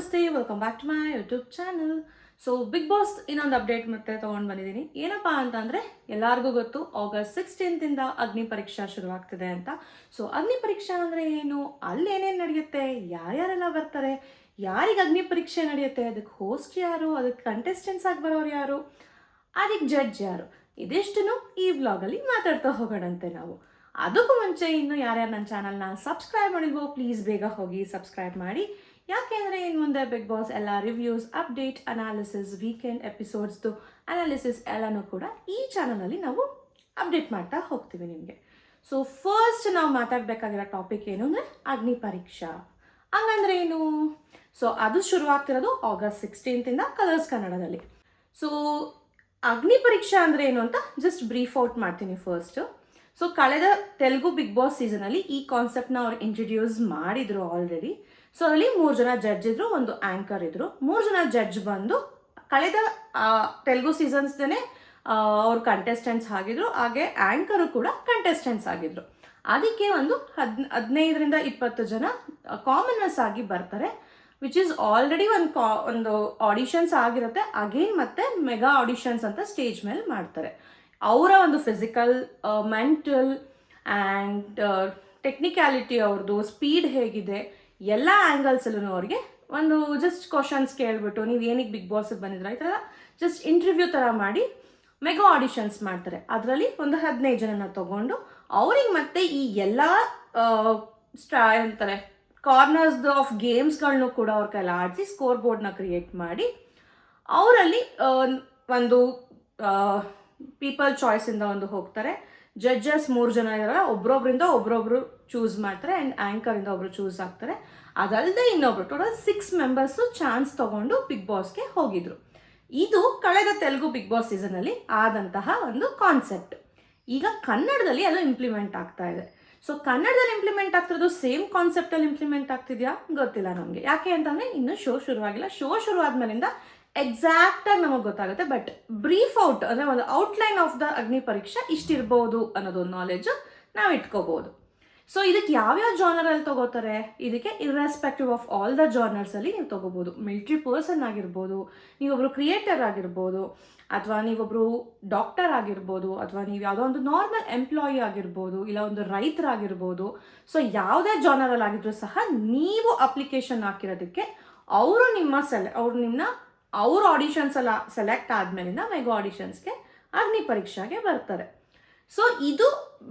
ನಮಸ್ತೆ, welcome back to my YouTube channel. So Bigg Boss ಇನ್ನೊಂದು update ಮತ್ತೆ ತೊಗೊಂಡು ಬಂದಿದ್ದೀನಿ. ಏನಪ್ಪ ಅಂತಂದರೆ ಎಲ್ಲರಿಗೂ ಗೊತ್ತು, August 16 ಅಗ್ನಿ ಪರೀಕ್ಷಾ ಶುರುವಾಗ್ತಿದೆ ಅಂತ. ಸೊ ಅಗ್ನಿ ಪರೀಕ್ಷಾ ಅಂದರೆ ಏನು, ಅಲ್ಲಿ ಏನೇನು ನಡೆಯುತ್ತೆ, ಯಾರ್ಯಾರೆಲ್ಲ ಬರ್ತಾರೆ, ಯಾರಿಗೆ ಅಗ್ನಿ ಪರೀಕ್ಷೆ ನಡೆಯುತ್ತೆ, ಅದಕ್ಕೆ ಹೋಸ್ಟ್ ಯಾರು, ಅದಕ್ಕೆ ಕಂಟೆಸ್ಟೆಂಟ್ಸ್ ಆಗಿ ಬರೋರು ಯಾರು, ಅದಕ್ಕೆ ಜಡ್ಜ್ ಯಾರು, ಇದಿಷ್ಟನ್ನು ಈ ವ್ಲಾಗಲ್ಲಿ ಮಾತಾಡ್ತಾ ಹೋಗೋಣಂತೆ ನಾವು. ಅದಕ್ಕೂ ಮುಂಚೆ ಇನ್ನು ಯಾರ್ಯಾರು ನನ್ನ ಚಾನಲ್ನ ಸಬ್ಸ್ಕ್ರೈಬ್ ಮಾಡಿಲ್ವೋ ಪ್ಲೀಸ್ ಬೇಗ ಹೋಗಿ ಸಬ್ಸ್ಕ್ರೈಬ್ ಮಾಡಿ. ಯಾಕೆಂದರೆ ಇನ್ನು ಮುಂದೆ ಬಿಗ್ ಬಾಸ್ ಎಲ್ಲ ರಿವ್ಯೂಸ್, ಅಪ್ಡೇಟ್, ಅನಾಲಿಸಿಸ್, ವೀಕೆಂಡ್ ಎಪಿಸೋಡ್ಸ್ದು ಅನಾಲಿಸಿಸ್ ಎಲ್ಲನೂ ಕೂಡ ಈ ಚಾನಲಲ್ಲಿ ನಾವು ಅಪ್ಡೇಟ್ ಮಾಡ್ತಾ ಹೋಗ್ತೀವಿ ನಿಮಗೆ. ಸೊ ಫಸ್ಟ್ ನಾವು ಮಾತಾಡಬೇಕಾಗಿರೋ ಟಾಪಿಕ್ ಏನು ಅಂದರೆ ಅಗ್ನಿ ಪರೀಕ್ಷಾ. ಹಂಗಂದ್ರೆ ಏನು? ಸೊ ಅದು ಶುರುವಾಗ್ತಿರೋದು August 16 ಕಲರ್ಸ್ ಕನ್ನಡದಲ್ಲಿ. ಸೊ ಅಗ್ನಿ ಪರೀಕ್ಷಾ ಅಂದರೆ ಏನು ಅಂತ ಜಸ್ಟ್ ಬ್ರೀಫ್ ಔಟ್ ಮಾಡ್ತೀನಿ ಫಸ್ಟ್. ಸೊ ಕಳೆದ ತೆಲುಗು ಬಿಗ್ ಬಾಸ್ ಸೀಸನಲ್ಲಿ ಈ ಕಾನ್ಸೆಪ್ಟ್ನ ಅವ್ರು ಇಂಟ್ರಡ್ಯೂಸ್ ಮಾಡಿದರು ಆಲ್ರೆಡಿ. ಸೊ ಅಲ್ಲಿ 3 ಜನ ಜಡ್ಜ್ ಇದ್ರು, ಒಂದು ಆ್ಯಂಕರ್ ಇದ್ರು. 3 ಜನ ಜಡ್ಜ್ ಬಂದು ಕಳೆದ ತೆಲುಗು ಸೀಸನ್ಸ್ದೇ ಅವ್ರು ಕಂಟೆಸ್ಟೆಂಟ್ಸ್ ಆಗಿದ್ರು, ಹಾಗೆ ಆ್ಯಂಕರು ಕೂಡ ಕಂಟೆಸ್ಟೆಂಟ್ಸ್ ಆಗಿದ್ರು. ಅದಕ್ಕೆ ಒಂದು 15-20 ಜನ ಕಾಮನರ್ಸ್ ಆಗಿ ಬರ್ತಾರೆ, ವಿಚ್ ಈಸ್ ಆಲ್ರೆಡಿ ಒಂದು ಆಡಿಷನ್ಸ್ ಆಗಿರುತ್ತೆ. ಅಗೇನ್ ಮತ್ತೆ ಮೆಗಾ ಆಡಿಷನ್ಸ್ ಅಂತ ಸ್ಟೇಜ್ ಮೇಲೆ ಮಾಡ್ತಾರೆ. ಅವರ ಒಂದು ಫಿಸಿಕಲ್, ಮೆಂಟಲ್ ಆ್ಯಂಡ್ ಟೆಕ್ನಿಕ್ಯಾಲಿಟಿ, ಅವ್ರದ್ದು ಸ್ಪೀಡ್ ಹೇಗಿದೆ, ಎಲ್ಲ ಆ್ಯಂಗಲ್ಸಲ್ಲೂ ಅವ್ರಿಗೆ ಒಂದು ಜಸ್ಟ್ ಕ್ವಶನ್ಸ್ ಕೇಳಿಬಿಟ್ಟು ನೀವು ಏನಕ್ಕೆ ಬಿಗ್ ಬಾಸಿಗೆ ಬಂದಿದ್ರ ಈ ಥರ ಜಸ್ಟ್ ಇಂಟರ್ವ್ಯೂ ಥರ ಮಾಡಿ ಮೆಗಾ ಆಡಿಷನ್ಸ್ ಮಾಡ್ತಾರೆ. ಅದರಲ್ಲಿ ಒಂದು 15 ಜನನ ತೊಗೊಂಡು ಅವ್ರಿಗೆ ಮತ್ತೆ ಈ ಎಲ್ಲ ಅಂತಾರೆ ಕಾರ್ನರ್ಸ್ ಆಫ್ ಗೇಮ್ಸ್ಗಳನ್ನೂ ಕೂಡ ಅವ್ರ ಕೈಲಿ ಆಡಿಸಿ ಸ್ಕೋರ್ ಬೋರ್ಡ್ನ ಕ್ರಿಯೇಟ್ ಮಾಡಿ ಅವರಲ್ಲಿ ಒಂದು ಪೀಪಲ್ ಚಾಯ್ಸಿಂದ ಒಂದು ಹೋಗ್ತಾರೆ. ಜಡ್ಜಸ್ 3 ಜನ ಇದ್ದಾರೆ, ಒಬ್ರೊಬ್ರು ಚೂಸ್ ಮಾಡ್ತಾರೆ ಆ್ಯಂಡ್ ಆ್ಯಂಕರಿಂದ ಒಬ್ರು ಚೂಸ್ ಆಗ್ತಾರೆ. ಅದಲ್ಲದೆ ಇನ್ನೊಬ್ರು ಟೋಟಲ್ 6 ಮೆಂಬರ್ಸು ಚಾನ್ಸ್ ತಗೊಂಡು ಬಿಗ್ ಬಾಸ್ಗೆ ಹೋಗಿದ್ರು. ಇದು ಕಳೆದ ತೆಲುಗು ಬಿಗ್ ಬಾಸ್ ಸೀಸನಲ್ಲಿ ಆದಂತಹ ಒಂದು ಕಾನ್ಸೆಪ್ಟ್. ಈಗ ಕನ್ನಡದಲ್ಲಿ ಅದು ಇಂಪ್ಲಿಮೆಂಟ್ ಆಗ್ತಾ ಇದೆ. ಸೊ ಕನ್ನಡದಲ್ಲಿ ಇಂಪ್ಲಿಮೆಂಟ್ ಆಗ್ತಿರೋದು ಸೇಮ್ ಕಾನ್ಸೆಪ್ಟಲ್ಲಿ ಇಂಪ್ಲಿಮೆಂಟ್ ಆಗ್ತಿದೆಯಾ ಗೊತ್ತಿಲ್ಲ ನಮಗೆ. ಯಾಕೆ ಅಂತಂದರೆ ಇನ್ನೂ ಶೋ ಶುರುವಾಗಿಲ್ಲ. ಶೋ ಶುರುವಾದ್ಮೇಲಿಂದ ಎಕ್ಸಾಕ್ಟಾಗಿ ನಮಗೆ ಗೊತ್ತಾಗುತ್ತೆ. ಬಟ್ ಬ್ರೀಫ್ ಔಟ್ ಅಂದರೆ ಒಂದು ಔಟ್ಲೈನ್ ಆಫ್ ದ ಅಗ್ನಿ ಪರೀಕ್ಷೆ ಇಷ್ಟಿರ್ಬೋದು ಅನ್ನೋದೊಂದು ನಾಲೆಜು ನಾವು ಇಟ್ಕೋಬೋದು. ಸೊ ಇದಕ್ಕೆ ಯಾವ್ಯಾವ ಜಾನರಲ್ಲಿ ತೊಗೋತಾರೆ, ಇದಕ್ಕೆ ಇರ್ರೆಸ್ಪೆಕ್ಟಿವ್ ಆಫ್ ಆಲ್ ದ ಜಾನರ್ಸಲ್ಲಿ ನೀವು ತೊಗೋಬೋದು. ಮಿಲಿಟ್ರಿ ಪರ್ಸನ್ ಆಗಿರ್ಬೋದು, ನೀವೊಬ್ಬರು ಕ್ರಿಯೇಟರ್ ಆಗಿರ್ಬೋದು, ಅಥವಾ ನೀವೊಬ್ಬರು ಡಾಕ್ಟರ್ ಆಗಿರ್ಬೋದು, ಅಥವಾ ನೀವು ಯಾವುದೋ ಒಂದು ನಾರ್ಮಲ್ ಎಂಪ್ಲಾಯಿ ಆಗಿರ್ಬೋದು, ಇಲ್ಲ ಒಂದು ರೈತರಾಗಿರ್ಬೋದು. ಸೊ ಯಾವುದೇ ಜಾನರಲ್ಲಿ ಆಗಿದ್ರೂ ಸಹ ನೀವು ಅಪ್ಲಿಕೇಶನ್ ಹಾಕಿರೋದಕ್ಕೆ ಅವರು ಅವ್ರ ಆಡಿಷನ್ಸ್ ಎಲ್ಲ ಸೆಲೆಕ್ಟ್ ಆದಮೇಲಿಂದ ಮೆಗಾ ಆಡಿಷನ್ಸ್ಗೆ ಅಗ್ನಿ ಪರೀಕ್ಷೆಗೆ ಬರ್ತಾರೆ. ಸೊ ಇದು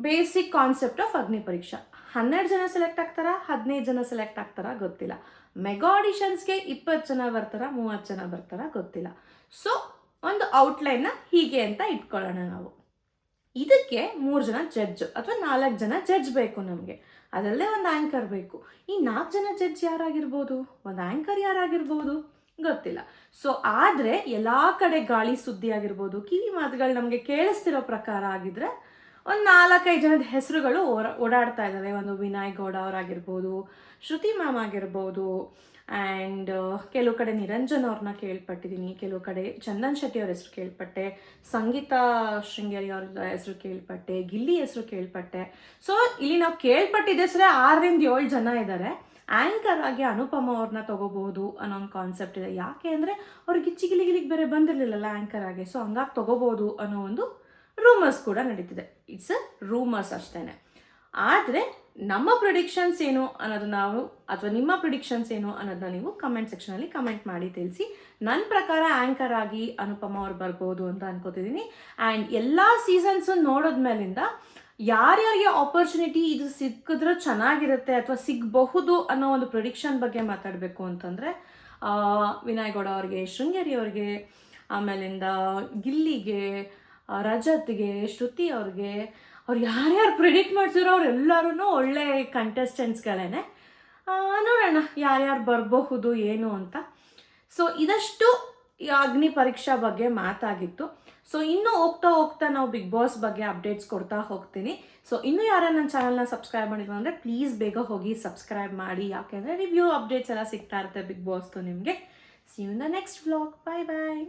ಬೇಸಿಕ್ ಕಾನ್ಸೆಪ್ಟ್ ಆಫ್ ಅಗ್ನಿ ಪರೀಕ್ಷಾ. 12 ಜನ ಸೆಲೆಕ್ಟ್ ಆಗ್ತಾರಾ, 15 ಜನ ಸೆಲೆಕ್ಟ್ ಆಗ್ತಾರಾ ಗೊತ್ತಿಲ್ಲ. ಮೆಗಾ ಆಡಿಷನ್ಸ್ಗೆ 20 ಜನ ಬರ್ತಾರಾ, 30 ಜನ ಬರ್ತಾರಾ ಗೊತ್ತಿಲ್ಲ. ಸೊ ಒಂದು ಔಟ್ಲೈನ್ನ ಹೀಗೆ ಅಂತ ಇಟ್ಕೊಳ್ಳೋಣ ನಾವು. ಇದಕ್ಕೆ 3 ಜನ ಜಡ್ಜ್ ಅಥವಾ 4 ಜನ ಜಡ್ಜ್ ಬೇಕು ನಮಗೆ. ಅದರಲ್ಲೇ ಒಂದು ಆ್ಯಂಕರ್ ಬೇಕು. ಈ 4 ಜನ ಜಡ್ಜ್ ಯಾರಾಗಿರ್ಬೋದು, ಒಂದು ಆ್ಯಂಕರ್ ಯಾರಾಗಿರ್ಬೋದು ಗೊತ್ತಿಲ್ಲ. ಸೊ ಆದರೆ ಎಲ್ಲ ಕಡೆ ಗಾಳಿ ಸುದ್ದಿ ಆಗಿರ್ಬೋದು, ಕಿವಿ ಮಾತುಗಳು ನಮಗೆ ಕೇಳಿಸ್ತಿರೋ ಪ್ರಕಾರ ಆಗಿದ್ರೆ ಒಂದು 4-5 ಜನದ ಹೆಸರುಗಳು ಓಡಾಡ್ತಾ ಇದ್ದಾವೆ. ಒಂದು ವಿನಯ್ ಗೌಡ ಅವರಾಗಿರ್ಬೋದು, ಶ್ರುತಿ ಮ್ಯಾಮ್ ಆಗಿರ್ಬೋದು, ಆ್ಯಂಡ್ ಕೆಲವು ಕಡೆ ನಿರಂಜನ್ ಅವ್ರನ್ನ ಕೇಳ್ಪಟ್ಟಿದ್ದೀನಿ, ಕೆಲವು ಕಡೆ ಚಂದನ್ ಶೆಟ್ಟಿ ಅವ್ರ ಹೆಸರು ಕೇಳ್ಪಟ್ಟೆ, ಸಂಗೀತಾ ಶೃಂಗೇರಿ ಅವ್ರ ಹೆಸರು ಕೇಳ್ಪಟ್ಟೆ, ಗಿಲ್ಲಿ ಹೆಸರು ಕೇಳ್ಪಟ್ಟೆ. ಸೊ ಇಲ್ಲಿ ನಾವು ಕೇಳ್ಪಟ್ಟಿದ್ದ ಹೆಸರೇ 6-7 ಜನ ಇದ್ದಾರೆ. ಆ್ಯಂಕರ್ ಆಗಿ ಅನುಪಮ ಅವ್ರನ್ನ ತೊಗೋಬಹುದು ಅನ್ನೋ ಒಂದು ಕಾನ್ಸೆಪ್ಟ್ ಇದೆ. ಯಾಕೆ ಅಂದರೆ ಅವ್ರಿಗೆ ಗಿಲಿಗಿಲಿಗೆ ಬೇರೆ ಬಂದಿರಲಿಲ್ಲಲ್ಲ ಆ್ಯಂಕರ್ ಆಗಿ. ಸೊ ಹಂಗಾಗಿ ತೊಗೋಬೋದು ಅನ್ನೋ ಒಂದು ರೂಮರ್ಸ್ ಕೂಡ ನಡೀತಿದೆ. ಇಟ್ಸ್ ಅ ರೂಮರ್ಸ್ ಅಷ್ಟೇ. ಆದರೆ ನಮ್ಮ ಪ್ರಿಡಿಕ್ಷನ್ಸ್ ಏನು ಅನ್ನೋದು ಅಥವಾ ನಿಮ್ಮ ಪ್ರಿಡಿಕ್ಷನ್ಸ್ ಏನು ಅನ್ನೋದನ್ನ ನೀವು ಕಮೆಂಟ್ ಸೆಕ್ಷನಲ್ಲಿ ಕಮೆಂಟ್ ಮಾಡಿ ತಿಳಿಸಿ. ನನ್ನ ಪ್ರಕಾರ ಆ್ಯಂಕರ್ ಆಗಿ ಅನುಪಮ ಅವ್ರು ಬರ್ಬೋದು ಅಂತ ಅನ್ಕೋತಿದ್ದೀನಿ. ಆ್ಯಂಡ್ ಎಲ್ಲ ಸೀಸನ್ಸು ನೋಡೋದ್ಮೇಲಿಂದ ಯಾರ್ಯಾರಿಗೆ ಆಪರ್ಚುನಿಟಿ ಇದು ಸಿಕ್ಕಿದ್ರೆ ಚೆನ್ನಾಗಿರುತ್ತೆ ಅಥವಾ ಸಿಗಬಹುದು ಅನ್ನೋ ಒಂದು ಪ್ರಿಡಿಕ್ಷನ್ ಬಗ್ಗೆ ಮಾತಾಡಬೇಕು ಅಂತಂದರೆ ವಿನಯ್ ಗೌಡ ಅವ್ರಿಗೆ, ಶೃಂಗೇರಿ ಅವ್ರಿಗೆ, ಆಮೇಲಿಂದ ಗಿಲ್ಲಿಗೆ, ರಜತ್ಗೆ, ಶ್ರುತಿ ಅವ್ರಿಗೆ, ಅವ್ರು ಯಾರ್ಯಾರು ಪ್ರಿಡಿಕ್ಟ್ ಮಾಡ್ತಿರೋ ಅವರೆಲ್ಲರೂ ಒಳ್ಳೆ ಕಂಟೆಸ್ಟೆಂಟ್ಸ್ಗಳೇ. ನೋಡೋಣ ಯಾರ್ಯಾರು ಬರಬಹುದು ಏನು ಅಂತ. ಸೊ ಇದಷ್ಟು ಅಗ್ನಿ ಪರೀಕ್ಷಾ ಬಗ್ಗೆ ಮಾತಾಗಿತ್ತು. ಸೊ ಇನ್ನೂ ಹೋಗ್ತಾ ನಾವು ಬಿಗ್ ಬಾಸ್ ಬಗ್ಗೆ ಅಪ್ಡೇಟ್ಸ್ ಕೊಡ್ತಾ ಹೋಗ್ತೀನಿ. ಸೊ ಇನ್ನೂ ಯಾರು ನನ್ನ ಚಾನಲ್ನ ಸಬ್ಸ್ಕ್ರೈಬ್ ಮಾಡಿದ್ರು ಅಂದರೆ ಪ್ಲೀಸ್ ಬೇಗ ಹೋಗಿ ಸಬ್ಸ್ಕ್ರೈಬ್ ಮಾಡಿ. ಯಾಕೆಂದರೆ ರಿವ್ಯೂ ಅಪ್ಡೇಟ್ಸ್ ಎಲ್ಲ ಸಿಗ್ತಾ ಇರುತ್ತೆ ಬಿಗ್ ಬಾಸ್ದು ನಿಮಗೆ. See you in the next vlog. Bye bye.